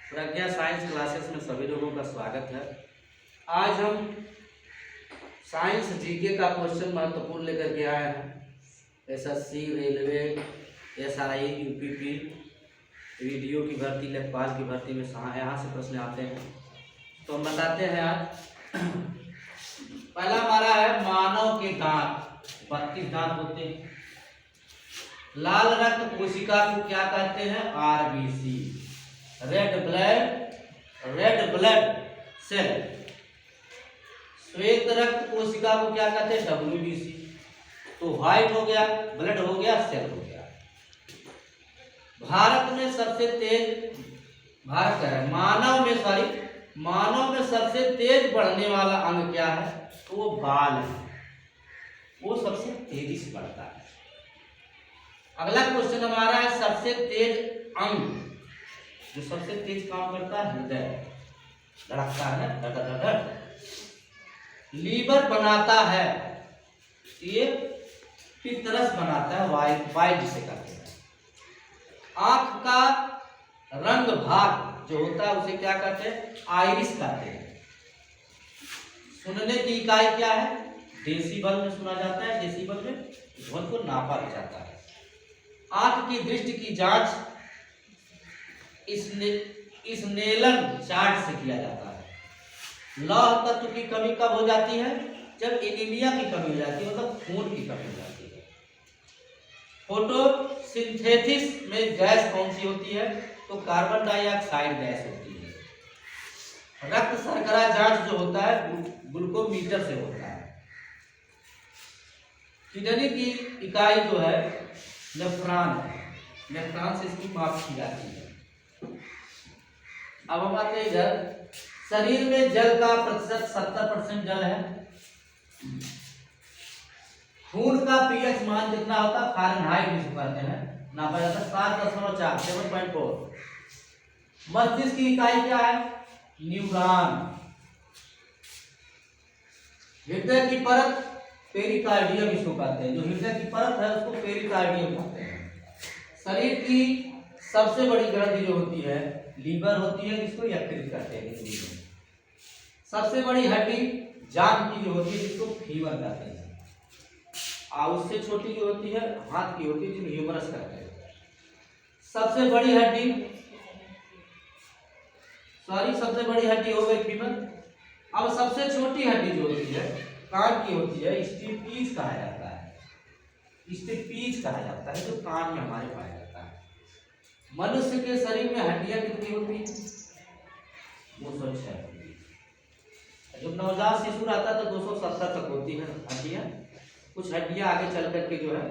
प्रज्ञा science classes में सभी लोगों का स्वागत है। आज हम साइंस जीके का क्वेश्चन महत्वपूर्ण लेकर के आए हैं। SSC, railway, SI, UPP, video की भर्ती, लेखपाल की भर्ती में यहाँ से प्रश्न आते हैं। तो हम बताते हैं आज। पहला हमारा है मानव के दांत 32 दांत होते हैं। लाल रक्त कोशिका को क्या कहते हैं? RBC, red blood cell. श्वेत रक्त कोशिका को क्या कहते हैं? डब्ल्यूबीसी। तो व्हाइट हो गया, ब्लड हो गया, सेल हो गया। भारत में सबसे तेज मानव में सबसे तेज बढ़ने वाला अंग क्या है? तो वो बाल है, वो सबसे तेजी से बढ़ता है। अगला क्वेश्चन हमारा है सबसे तेज अंग, जो सबसे तेज काम करता है हृदय, धड़कता है धड़। लीवर बनाता है, ये पित्तरस बनाता है, वाइट जिसे कहते हैं। आंख का रंग भाग जो होता है उसे क्या कहते हैं? आइरिस कहते हैं। सुनने की इकाई क्या है? डेसिबल में सुना जाता है, डेसिबल में ध्वनि को नापा जाता है। आंख की दृष्टि की जांच स्नेलन चार्ट से किया जाता है। लौह तत्व की कमी कब हो जाती है? जब एनीमिया की कमी हो जाती है, मतलब खून की कमी हो जाती है। फोटोसिंथेसिस में गैस कौन सी होती है? तो कार्बन डाइऑक्साइड गैस होती है। रक्त शर्करा जांच जो होता है ग्लूकोमीटर से होता है। किडनी की इकाई जो है नेफ्रॉन है, नेफ्रॉन से इसकी माप की जाती है। अब हम आते हैं इधर, शरीर में जल का प्रतिशत 70% जल है। खून का पीएच मान कितना होता है? फ़ारेनहाइट जिसे कहते हैं, नापा जाता है 7.4 7.4। मस्तिष्क की इकाई क्या है? न्यूरॉन। हृदय की परत पेरिकार्डियम इसको कहते हैं, जो हृदय की परत है उसको पेरिकार्डियम कहते हैं। शरीर की सबसे बड़ी ग्रंथि जो होती है लीवर होती है, जिसको यकृत कहते हैं हिंदी में। सबसे बड़ी हड्डी जांघ की जो होती है, जिसको फीवर कहते हैं। और उससे छोटी जो होती है हाथ की होती है, जिसको ह्यूमरस कहते हैं। सबसे बड़ी हड्डी हो गई फीमर। अब सबसे छोटी हड्डी जो होती है कान की होती है, स्टिपीज कहा जाता है। स्टिपीज कहा जाता है, जो कान में हमारे पाया जाता है। मनुष्य के शरीर में हड्डियां कितनी होती हैं? 206 होती है। जब नवजात शिशु रहता है तो 270 तक होती है हड्डियां। कुछ हड्डियां आगे चल करके जो है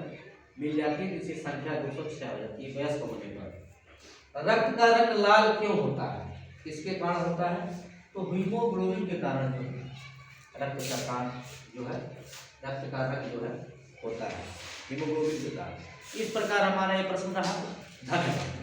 मिल जाती है, जिसकी संख्या 206 हो जाती है वयस्क होने पर। रक्त का रंग लाल क्यों होता है? किसके कारण होता है? तो हीमोग्लोबिन के कारण जो है रक्त का रंग जो है होता है हीमोग्लोबिन के कारण। इस प्रकार हमारा ये प्रश्न रहा। धन्यवाद।